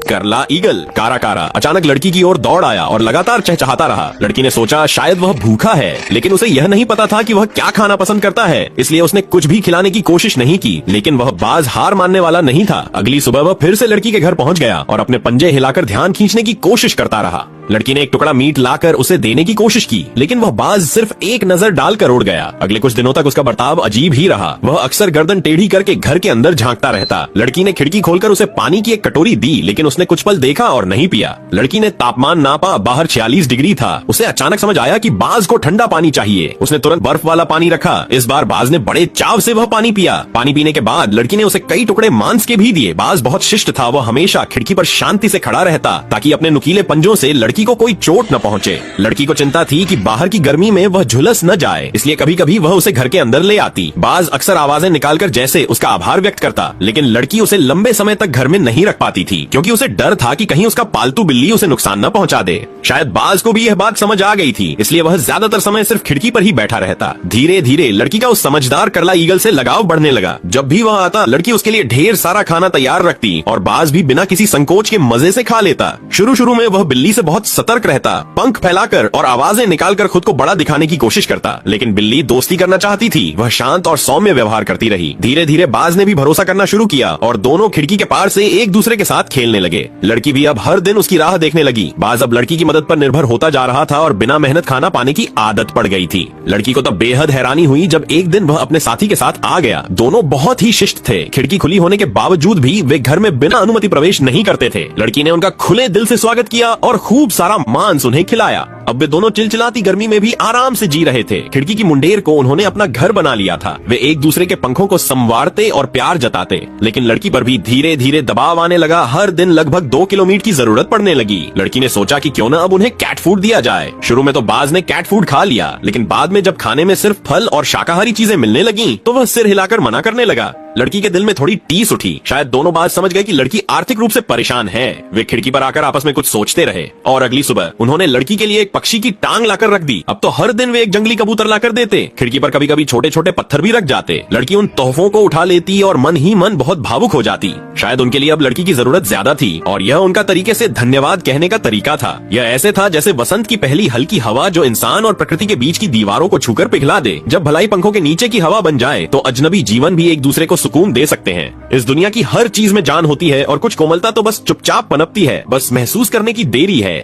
करला ईगल कारा कारा अचानक लड़की की ओर दौड़ आया और लगातार चहचहाता रहा। लड़की ने सोचा शायद वह भूखा है, लेकिन उसे यह नहीं पता था कि वह क्या खाना पसंद करता है, इसलिए उसने कुछ भी खिलाने की कोशिश नहीं की। लेकिन वह बाज हार मानने वाला नहीं था। अगली सुबह वह फिर से लड़की के घर पहुंच गया और अपने पंजे हिलाकर ध्यान खींचने की कोशिश करता रहा। लड़की ने एक टुकड़ा मीट लाकर उसे देने की कोशिश की, लेकिन वह बाज सिर्फ एक नजर डालकर उड़ गया। अगले कुछ दिनों तक उसका बर्ताव अजीब ही रहा। वह अक्सर गर्दन टेढ़ी करके घर के अंदर झांकता रहता। लड़की ने खिड़की खोलकर उसे पानी की एक कटोरी दी, लेकिन उसने कुछ पल देखा और नहीं पिया। लड़की ने तापमान नापा, बाहर 46 डिग्री था। उसे अचानक समझ आया कि बाज को ठंडा पानी चाहिए। उसने तुरंत बर्फ वाला पानी रखा। इस बार बाज ने बड़े चाव से वह पानी पिया। पानी पीने के बाद लड़की ने उसे कई टुकड़े मांस के भी दिए। बाज बहुत शिष्ट था। वह हमेशा खिड़की पर शांति से खड़ा रहता ताकि अपने नुकीले पंजों से लड़की को कोई चोट न पहुंचे। लड़की को चिंता थी कि बाहर की गर्मी में वह झुलस न जाए, इसलिए कभी कभी वह उसे घर के अंदर ले आती। बाज अक्सर आवाजें निकालकर जैसे उसका आभार व्यक्त करता, लेकिन लड़की उसे लंबे समय तक घर में नहीं रख पाती थी, क्योंकि उसे डर था कि कहीं उसका पालतू बिल्ली उसे नुकसान न पहुंचा दे। शायद बाज को भी यह बात समझ आ गई थी, इसलिए वह ज्यादातर समय सिर्फ खिड़की पर ही बैठा रहता। धीरे धीरे लड़की का उस समझदार करला ईगल से लगाव बढ़ने लगा। जब भी वह आता, लड़की उसके लिए ढेर सारा खाना तैयार रखती और बाज भी बिना किसी संकोच के मजे से खा लेता। शुरू शुरू में वह बिल्ली से बहुत सतर्क रहता, पंख फैलाकर और आवाजें निकालकर खुद को बड़ा दिखाने की कोशिश करता, लेकिन बिल्ली दोस्ती करना चाहती थी। वह शांत और सौम्य व्यवहार करती रही। धीरे धीरे बाज ने भी भरोसा करना शुरू किया और दोनों खिड़की के पार से एक दूसरे के साथ खेलने लगे। लड़की भी अब हर दिन उसकी राह देखने लगी। बाज अब लड़की की मदद पर निर्भर होता जा रहा था और बिना मेहनत खाना पाने की आदत पड़ गई थी। लड़की को तब बेहद हैरानी हुई जब एक दिन वह अपने साथी के साथ आ गया। दोनों बहुत ही शिष्ट थे। खिड़की खुली होने के बावजूद भी वे घर में बिना अनुमति प्रवेश नहीं करते थे। लड़की ने उनका खुले दिल से स्वागत किया और खूब सारा मांस उन्हें खिलाया। अब वे दोनों चिलचिलाती गर्मी में भी आराम से जी रहे थे। खिड़की की मुंडेर को उन्होंने अपना घर बना लिया था। वे एक दूसरे के पंखों को संवारते और प्यार जताते, लेकिन लड़की पर भी धीरे धीरे दबाव आने लगा। हर दिन लगभग 2 किलो मीट की जरूरत पड़ने लगी। लड़की ने सोचा कि क्यों न अब उन्हें कैट फूड दिया जाए। शुरू में तो बाज ने कैट फूड खा लिया, लेकिन बाद में जब खाने में सिर्फ फल और शाकाहारी चीजें मिलने लगी तो वह सिर हिलाकर मना करने लगा। लड़की के दिल में थोड़ी टीस उठी। शायद दोनों बाज समझ गए कि लड़की आर्थिक रूप से परेशान है। वे खिड़की पर आकर आपस में कुछ सोचते रहे और अगली सुबह उन्होंने लड़की के लिए एक पक्षी की टांग लाकर रख दी। अब तो हर दिन वे एक जंगली कबूतर लाकर देते। खिड़की पर कभी कभी छोटे छोटे पत्थर भी रख जाते। लड़की उन तोहफों को उठा लेती और मन ही मन बहुत भावुक हो जाती। शायद उनके लिए अब लड़की की जरूरत ज्यादा थी और यह उनका तरीके से धन्यवाद कहने का तरीका था। यह ऐसे था जैसे वसंत की पहली हल्की हवा जो इंसान और प्रकृति के बीच की दीवारों को छूकर पिघला दे। जब भलाई पंखों के नीचे की हवा बन जाए तो अजनबी जीवन भी एक दूसरे को सुकून दे सकते हैं। इस दुनिया की हर चीज में जान होती है और कुछ कोमलता तो बस चुपचाप पनपती है, बस महसूस करने की देरी है।